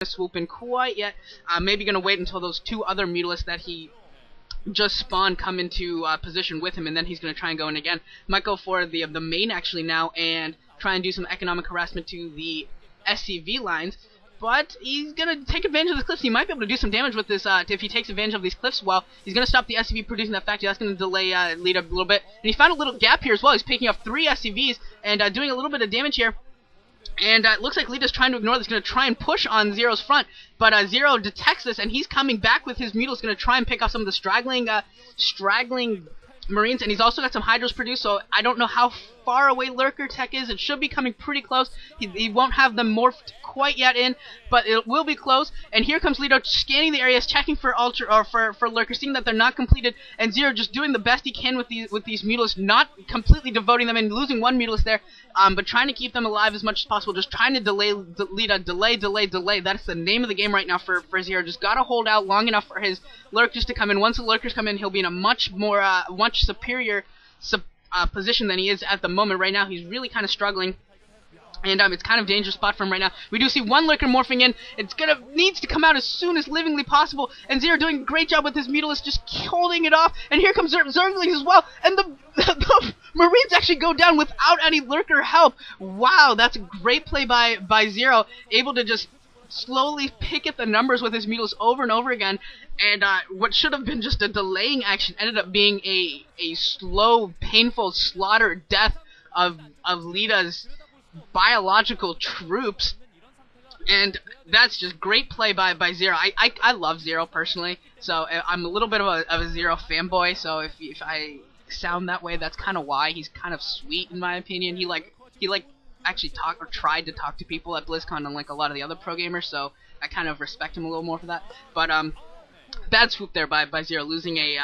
swoop in quite yet. Maybe going to wait until those two other Mutalisks that he just spawned come into position with him, and then he's going to try and go in again. Might go for the main actually now and try and do some economic harassment to the SCV lines. But he's going to take advantage of the cliffs. He might be able to do some damage with this if he takes advantage of these cliffs well. He's going to stop the SCV producing that factory. That's going to delay Leta a little bit. And he found a little gap here as well. He's picking up 3 SCVs and doing a little bit of damage here. And it looks like Leta's trying to ignore this. He's going to try and push on Zero's front. But Zero detects this, and he's coming back with his Mutalisks. Going to try and pick off some of the straggling Marines. And he's also got some Hydras produced, so I don't know how far away Lurker Tech is. It should be coming pretty close. He won't have them morphed quite yet in, but it will be close. And here comes Leta scanning the areas, checking for for Lurkers, seeing that they're not completed, and Zero just doing the best he can with these Mutalisks, not completely devoting them and losing one Mutalisk there, but trying to keep them alive as much as possible, just trying to delay Leta, delay. That's the name of the game right now for Zero. Just gotta hold out long enough for his Lurkers to come in. Once the Lurkers come in, he'll be in a much superior position than he is at the moment. Right now, he's really kind of struggling. And it's kind of a dangerous spot for him right now. We do see one Lurker morphing in. It's needs to come out as soon as livingly possible. And Zero doing a great job with his Mutalisks, just holding it off. And here comes Zerglings as well. And the Marines actually go down without any Lurker help. Wow, that's a great play by Zero. Able to just slowly pick at the numbers with his Mutalisks over and over again. And what should have been just a delaying action ended up being a slow, painful slaughter death of Leta's biological troops. And that's just great play by Zero. I love Zero personally, so I'm a little bit of a Zero fanboy, so if I sound that way, that's kind of why. He's kind of sweet in my opinion. He actually tried to talk to people at BlizzCon, unlike a lot of the other pro gamers, so I kind of respect him a little more for that. But bad swoop there by Zero, losing a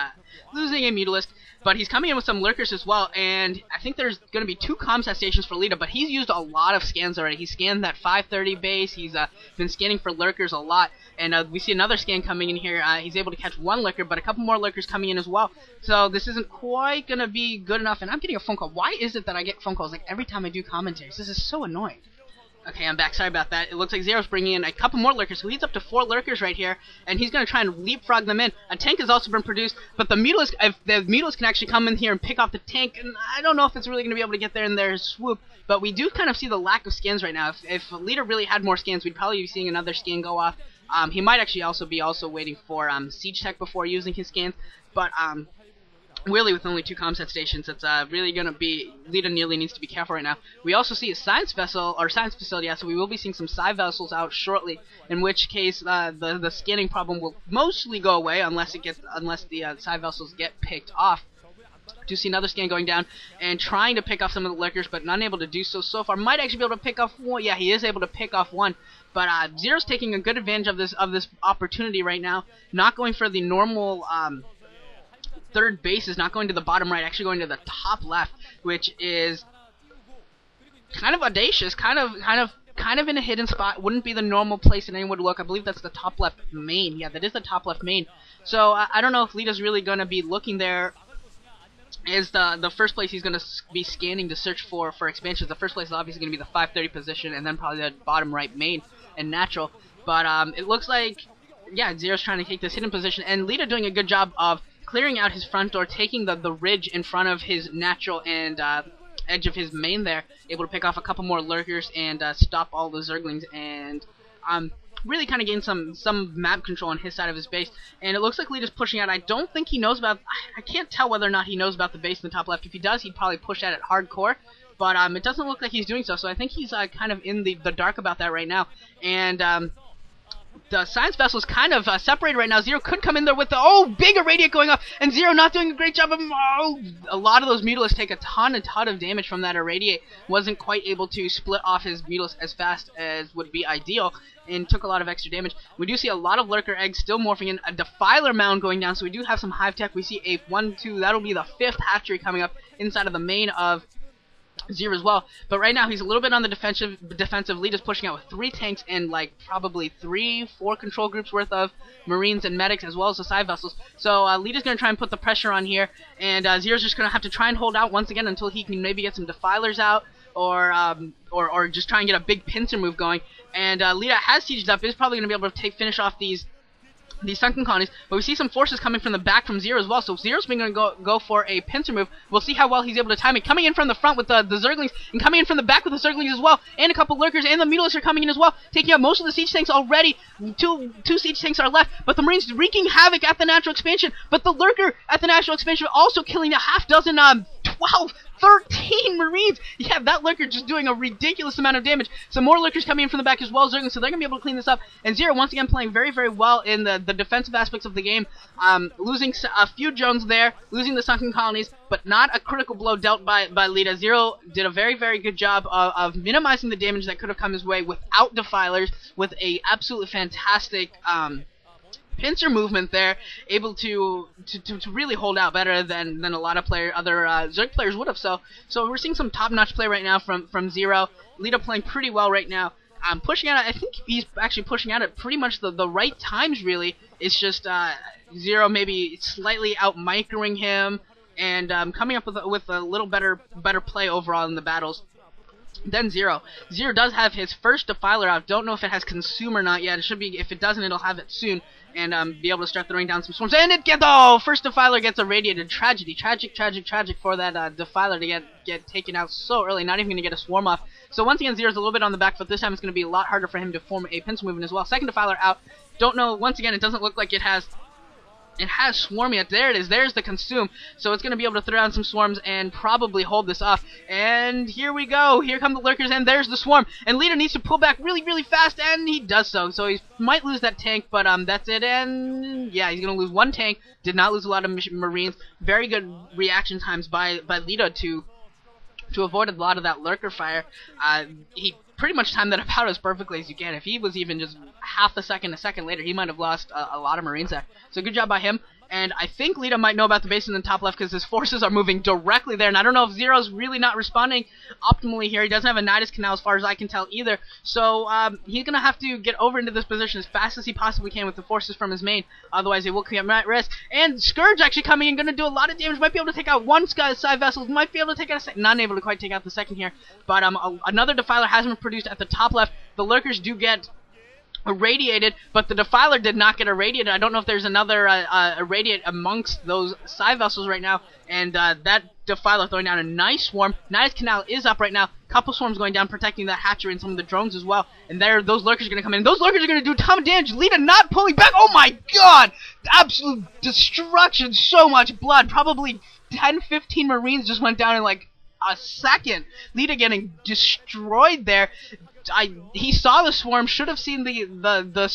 Mutalisk. But he's coming in with some Lurkers as well, and I think there's going to be 2 comsat stations for Leta, but he's used a lot of scans already. He scanned that 530 base, he's been scanning for Lurkers a lot, and we see another scan coming in here. He's able to catch 1 Lurker, but a couple more Lurkers coming in as well. So this isn't quite going to be good enough, and I'm getting a phone call. Why is it that I get phone calls like every time I do commentaries? This is so annoying. Okay, I'm back. Sorry about that. It looks like Zero's bringing in a couple more Lurkers, so he's up to 4 Lurkers right here, and he's going to try and leapfrog them in. A tank has also been produced, but the Mutalisks can actually come in here and pick off the tank, and I don't know if it's really going to be able to get there in their swoop, but we do kind of see the lack of scans right now. If Leta really had more scans, we'd probably be seeing another scan go off. He might actually also be waiting for Siege Tech before using his scans, but really, with only 2 comsat stations, it's really going to be... Leta nearly needs to be careful right now. We also see a science vessel, or science facility, so we will be seeing some Psi vessels out shortly, in which case the scanning problem will mostly go away, unless the Psi vessels get picked off. Do see another scan going down, and trying to pick off some of the Lurkers, but not able to do so far. Might actually be able to pick off 1. Yeah, he is able to pick off 1. But Zero's taking a good advantage of this opportunity right now, not going for the normal... third base is not going to the bottom right, actually going to the top left, which is kind of audacious, kind of in a hidden spot. Wouldn't be the normal place that anyone would look. I believe that's the top left main. Yeah, that is the top left main. So I don't know if Leta's really going to be looking there. Is the first place he's going to be scanning to search for expansions. The first place is obviously going to be the 530 position, and then probably the bottom right main and natural. But it looks like, yeah, Zero's trying to take this hidden position, and Leta doing a good job of clearing out his front door, taking the ridge in front of his natural and edge of his main there, able to pick off a couple more Lurkers and stop all the Zerglings, and really kind of gain some map control on his side of his base. And it looks like Leta's pushing out. I don't think he knows about... I can't tell whether or not he knows about the base in the top left. If he does, he'd probably push at it hardcore, but it doesn't look like he's doing so I think he's kind of in the dark about that right now. And the science vessel is kind of separated right now. Zero could come in there with the big irradiate going off, and Zero not doing a great job of a lot of those Mutalisks take a ton of damage from that irradiate. Wasn't quite able to split off his Mutalisks as fast as would be ideal, and took a lot of extra damage. We do see a lot of Lurker eggs still morphing in, a Defiler mound going down, so we do have some hive tech. We see a 1-2, that'll be the 5th hatchery coming up inside of the main of Zero as well, but right now he's a little bit on the defensive. Leta's pushing out with 3 tanks and like probably 3-4 control groups worth of Marines and medics, as well as the side vessels. So Leta's going to try and put the pressure on here, and Zero's just going to have to try and hold out once again until he can maybe get some Defilers out, or just try and get a big pincer move going. And Leta has sieged up, is probably going to be able to finish off these sunken colonies, but we see some forces coming from the back from Zero as well, so Zero's been going to go for a pincer move. We'll see how well he's able to time it. Coming in from the front with the Zerglings, and coming in from the back with the Zerglings as well, and a couple lurkers, and the Mutalisks are coming in as well, taking out most of the siege tanks already. Two siege tanks are left, but the Marines wreaking havoc at the natural expansion, but the lurker at the natural expansion also killing a half dozen, 12, 13 Marines! Yeah, that lurker just doing a ridiculous amount of damage. Some more lurkers coming in from the back as well, Zerglings, so they're going to be able to clean this up. And Zero, once again, playing very, very well in the defensive aspects of the game. Losing a few drones there, losing the sunken colonies, but not a critical blow dealt by Leta. Zero did a very, very good job of minimizing the damage that could have come his way without Defilers, with a absolutely fantastic pincer movement there, able to really hold out better than a lot of other Zerg players would have. So we're seeing some top-notch play right now from Zero. Leta playing pretty well right now. Pushing out, I think he's actually pushing out at pretty much the right times, really. It's just Zero maybe slightly out-microing him, and coming up with a little better play overall in the battles. Then Zero. Zero does have his first Defiler out. Don't know if it has Consume or not yet. It should be. If it doesn't, it'll have it soon, and be able to start throwing down some swarms. And first Defiler gets irradiated. Tragedy, tragic for that Defiler to get taken out so early. Not even going to get a swarm off. So once again, Zero's a little bit on the back foot. This time it's going to be a lot harder for him to form a pincer movement as well. Second Defiler out. Don't know. Once again, it doesn't look like it has swarm yet. There it is. There's the Consume. So it's going to be able to throw down some swarms and probably hold this off. And here we go. Here come the lurkers, and there's the swarm. And Leta needs to pull back really, really fast, and he does so. So he might lose that tank, but that's it. And yeah, he's going to lose one tank. Did not lose a lot of Marines. Very good reaction times by Leta to avoid a lot of that lurker fire. He pretty much timed that about as perfectly as you can. If he was even just half a second later, he might have lost a lot of Marines there. So good job by him. And I think Leta might know about the base in the top left because his forces are moving directly there. And I don't know if Zero's really not responding optimally here. He doesn't have a Nidus Canal as far as I can tell either. So he's going to have to get over into this position as fast as he possibly can with the forces from his main. Otherwise, it will come at risk. And Scourge actually coming in, going to do a lot of damage. Might be able to take out one side vessel. Might be able to take out a second. Not able to quite take out the second here. But another Defiler has been produced at the top left. The lurkers do get irradiated, but the Defiler did not get irradiated. I don't know if there's another irradiate amongst those side vessels right now, and that Defiler throwing down a nice swarm. Nidus Canal is up right now. Couple swarms going down, protecting that hatchery and some of the drones as well. And those lurkers are going to come in. Those lurkers are going to do a ton of damage. Leta not pulling back. Oh my god! Absolute destruction. So much blood. Probably 10, 15 Marines just went down in like a second. Leta getting destroyed there. He saw the swarm, should have seen the